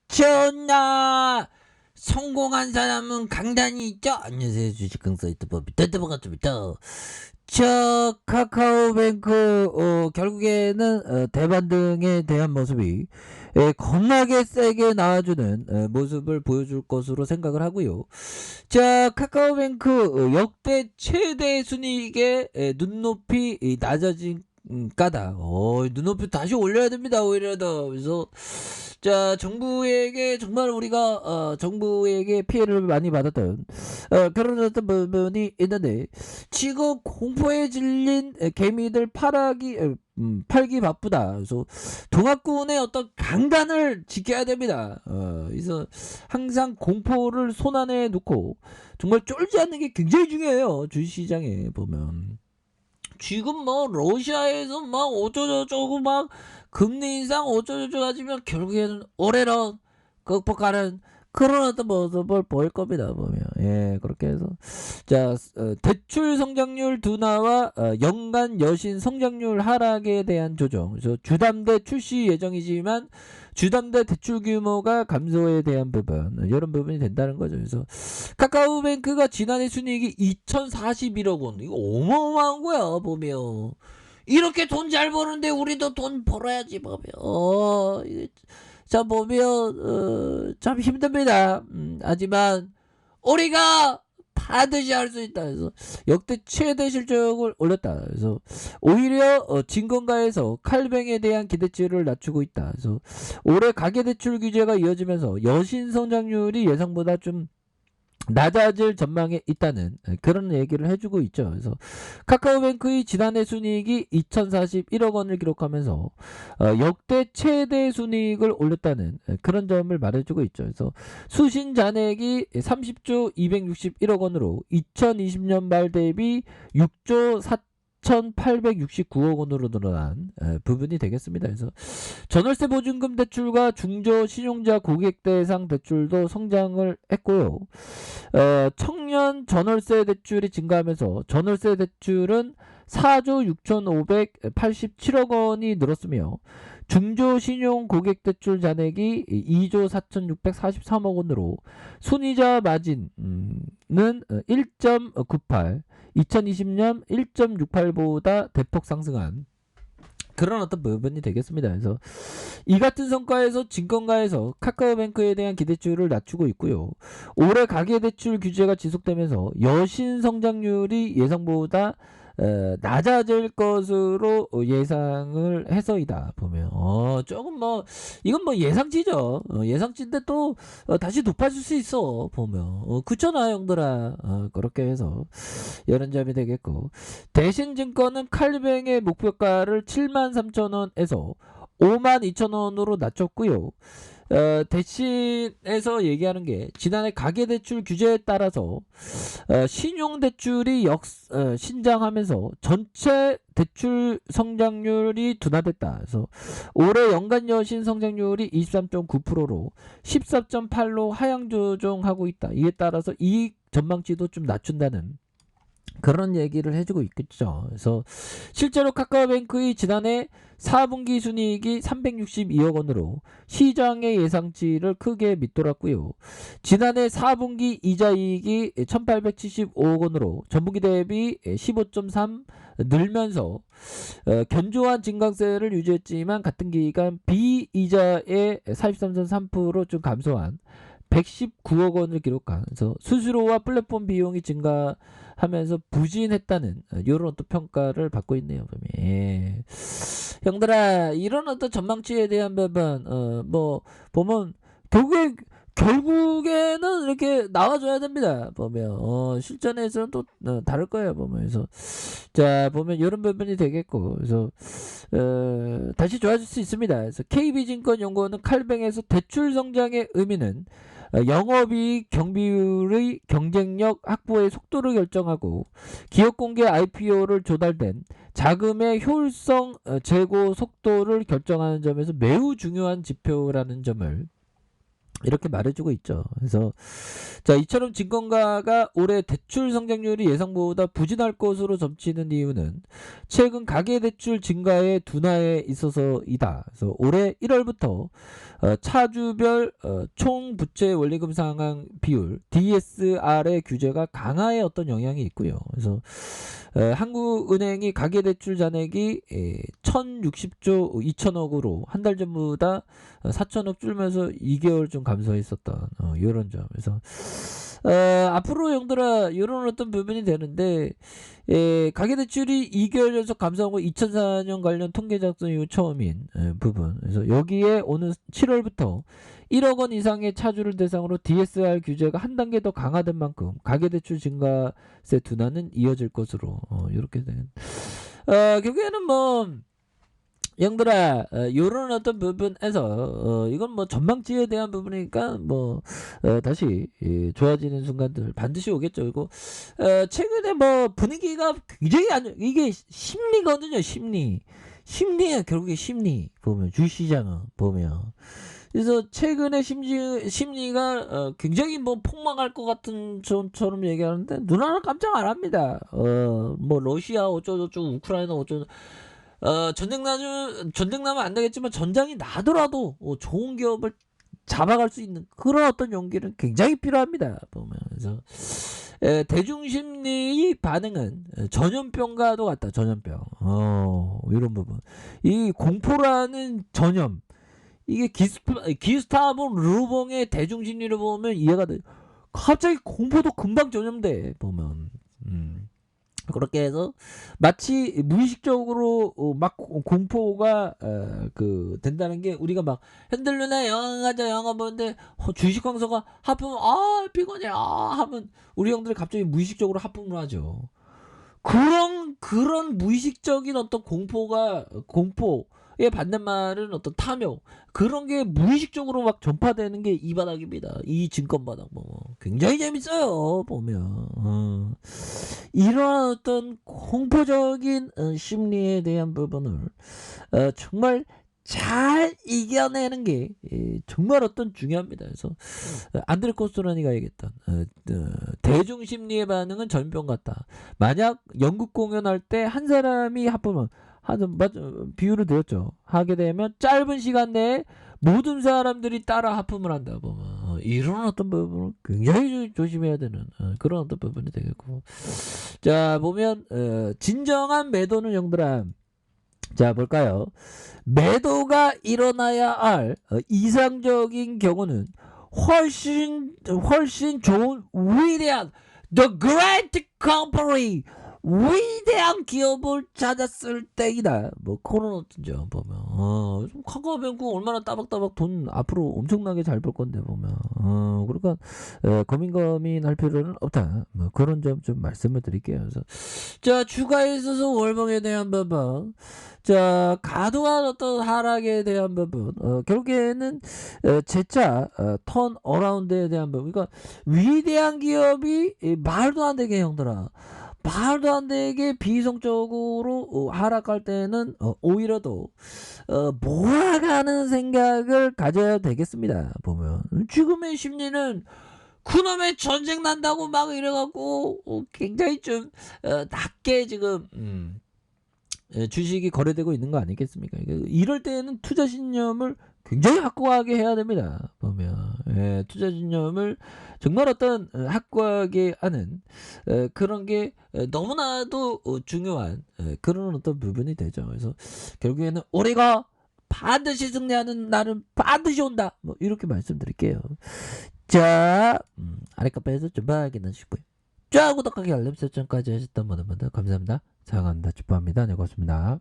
주상천나 성공한 사람은 강단이 있죠. 안녕하세요, 주식강 사이트 법이 반갑습니다. 저 카카오뱅크 결국에는 대반등에 대한 모습이 겁나게 세게 나와주는 모습을 보여줄 것으로 생각을 하고요. 자, 카카오뱅크 역대 최대 순이익의 눈높이 낮아진 까다. 눈높이 다시 올려야 됩니다. 오히려 더. 그래서 자, 정부에게 정말 우리가 정부에게 피해를 많이 받았던 그런 어떤 부분이 있는데, 지금 공포에 질린 개미들 팔기 바쁘다. 그래서 동학군의 어떤 강단을 지켜야 됩니다. 그래서 항상 공포를 손안에 놓고 정말 쫄지 않는 게 굉장히 중요해요. 주식시장에 보면. 지금 뭐 러시아에서 막 어쩌고저쩌고 막 금리 인상 어쩌고저쩌고 하지만 결국에는 올해로 극복하는 그런 어떤 모습을 보일 겁니다. 보면 그렇게 해서 자, 대출 성장률 둔화와 연간 여신 성장률 하락에 대한 조정. 그래서 주담대 출시 예정이지만 주담대 대출 규모가 감소에 대한 부분, 이런 부분이 된다는 거죠. 그래서 카카오뱅크가 지난해 순이익이 2041억 원, 이거 어마어마한 거야. 보면 이렇게 돈 잘 버는데 우리도 돈 벌어야지. 보면 자, 보면 참 힘듭니다. 하지만 우리가 반드시 할 수 있다. 그래서 역대 최대 실적을 올렸다. 그래서 오히려 진건가에서 칼뱅에 대한 기대치를 낮추고 있다. 그래서 올해 가계대출 규제가 이어지면서 여신 성장률이 예상보다 좀 낮아질 전망에 있다는 그런 얘기를 해주고 있죠. 그래서 카카오뱅크의 지난해 순이익이 2041억 원을 기록하면서 역대 최대 순이익을 올렸다는 그런 점을 말해주고 있죠. 그래서 수신 잔액이 30조 261억 원으로 2020년 말 대비 6조 4,869억 원으로 늘어난 부분이 되겠습니다. 그래서 전월세 보증금 대출과 중저 신용자 고객 대상 대출도 성장을 했고요. 청년 전월세 대출이 증가하면서 전월세 대출은 4조 6,587억 원이 늘었으며 중저 신용 고객 대출 잔액이 2조 4,643억 원으로 순이자 마진은 1.98, 2020년 1.68보다 대폭 상승한 그런 어떤 부분이 되겠습니다. 그래서 이 같은 성과에서 진건가에서 카카오뱅크에 대한 기대치를 낮추고 있고요. 올해 가계대출 규제가 지속되면서 여신 성장률이 예상보다 낮아질 것으로 예상을 해서이다. 보면 조금 뭐 이건 뭐 예상치죠. 예상치인데 또 다시 높아질 수 있어. 보면 그렇잖아 형들아. 그렇게 해서 이런 점이 되겠고, 대신증권은 칼뱅의 목표가를 73,000원에서 52,000원으로 낮췄고요. 대신해서 얘기하는 게 지난해 가계대출 규제에 따라서 신용대출이 신장하면서 전체 대출 성장률이 둔화됐다. 그래서 올해 연간 여신 성장률이 23.9%로 14.8로 하향 조정하고 있다. 이에 따라서 이익 전망치도 좀 낮춘다는 그런 얘기를 해주고 있겠죠. 그래서 실제로 카카오뱅크의 지난해 4분기 순이익이 362억 원으로 시장의 예상치를 크게 밑돌았고요. 지난해 4분기 이자이익이 1875억 원으로 전분기 대비 15.3 늘면서 견조한 증강세를 유지했지만 같은 기간 비이자의 43.3%좀 감소한 119억 원을 기록한, 그래서 수수료와 플랫폼 비용이 증가하면서 부진했다는 이런 어떤 평가를 받고 있네요. 형들아, 이런 어떤 전망치에 대한 부분 뭐 보면 결국에는 이렇게 나와줘야 됩니다. 보면 실전에서는 또 다를 거예요. 보면서 자, 보면 이런 부분이 되겠고, 그래서 다시 좋아질 수 있습니다. 그래서 KB증권연구원은 칼뱅에서 대출 성장의 의미는 영업이익 경비율의 경쟁력 확보의 속도를 결정하고 기업 공개 IPO를 조달된 자금의 효율성 재고 속도를 결정하는 점에서 매우 중요한 지표라는 점을 이렇게 말해주고 있죠. 그래서 자, 이처럼 증권가가 올해 대출 성장률이 예상보다 부진할 것으로 점치는 이유는 최근 가계대출 증가의 둔화에 있어서이다. 그래서 올해 1월부터 차주별 총 부채 원리금 상환 비율 DSR의 규제가 강화에 어떤 영향이 있고요. 그래서 한국은행이 가계대출 잔액이 1060조 2천억으로 한 달 전보다 4천억 줄면서 2개월 좀 감소했었던 이런 점. 그래서 앞으로 형들아 이런 어떤 부분이 되는데 가계대출이 2개월 연속 감소하고 2004년 관련 통계 작성 이후 처음인 부분. 그래서 여기에 오는 7월부터 1억 원 이상의 차주를 대상으로 DSR 규제가 한 단계 더 강화된 만큼 가계대출 증가세 둔화는 이어질 것으로 이렇게 된. 결국에는 뭐 형들아 요런 어떤 부분에서 이건 뭐 전망치에 대한 부분이니까 뭐 다시 좋아지는 순간들 반드시 오겠죠. 그리고 최근에 뭐 분위기가 굉장히 이게 심리거든요. 심리야. 결국에 심리 보면 주시장은 보면 그래서 최근에 심리가 굉장히 뭐 폭망할 것 같은 처럼 얘기하는데 누나는 깜짝 안 합니다. 뭐 러시아 어쩌고저쩌고 우크라이나 어쩌고 전쟁 나면 안 되겠지만 전장이 나더라도 좋은 기업을 잡아갈 수 있는 그런 어떤 용기는 굉장히 필요합니다. 보면 그래서 대중심리의 반응은 전염병과도 같다. 전염병. 이런 부분. 이 공포라는 전염. 이게 기스타보 르봉의 대중심리를 보면 이해가 돼. 갑자기 공포도 금방 전염돼. 보면. 그렇게 해서 마치 무의식적으로 막 공포가 된다는 게 우리가 막 핸들루나 영화 보는데 주식 광서가 하품 피곤해 하면 우리 형들이 갑자기 무의식적으로 하품을 하죠. 그런 무의식적인 어떤 공포에 받는 말은 어떤 탐욕 그런 게 무의식적으로 막 전파되는 게 이 바닥입니다. 이 증권 바닥 뭐 굉장히 재밌어요 보면 이러한 어떤 공포적인 심리에 대한 부분을 정말 잘 이겨내는 게 정말 어떤 중요합니다. 그래서 안드레 코스토라니가 얘기했던 대중 심리의 반응은 전병 같다. 만약 연극 공연할 때 한 사람이 하품을 비유를 드렸죠. 하게 되면 짧은 시간 내에 모든 사람들이 따라 하품을 한다 보면 이런 어떤 부분을 굉장히 조심해야 되는 그런 어떤 부분이 되겠고 자 보면 진정한 매도는 형들아 자 볼까요? 매도가 일어나야 할 이상적인 경우는 훨씬 좋은 위대한 The Great Company 위대한 기업을 찾았을 때이다. 뭐 그런 어떤 점 보면 카카오뱅크 얼마나 따박따박 돈 앞으로 엄청나게 잘 벌 건데 보면 그러니까 고민할 필요는 없다. 뭐 그런 점 좀 말씀을 드릴게요. 그래서 자 주가에 있어서 월봉에 대한 부분 자 과도한 어떤 하락에 대한 부분 결국에는 재차 턴 어라운드에 대한 부분 그러니까 위대한 기업이 말도 안 되게 형들아 말도 안 되게 비이성적으로 하락할 때는 오히려 더 몰아가는 생각을 가져야 되겠습니다. 보면 지금의 심리는 그놈의 전쟁 난다고 막 이래갖고 굉장히 좀 낮게 지금 주식이 거래되고 있는 거 아니겠습니까? 이럴 때에는 투자 신념을 굉장히 확고하게 해야 됩니다. 보면 투자 신념을 정말 어떤 확고하게 하는 그런 게 너무나도 중요한 그런 어떤 부분이 되죠. 그래서 결국에는 우리가 반드시 승리하는 날은 반드시 온다. 뭐 이렇게 말씀드릴게요. 자 아랫카페에서 좀 확인하시고요. 자 구독하기 알림 설정까지 하셨던 분들 감사합니다. 사랑합니다. 축복합니다. 네 고맙습니다.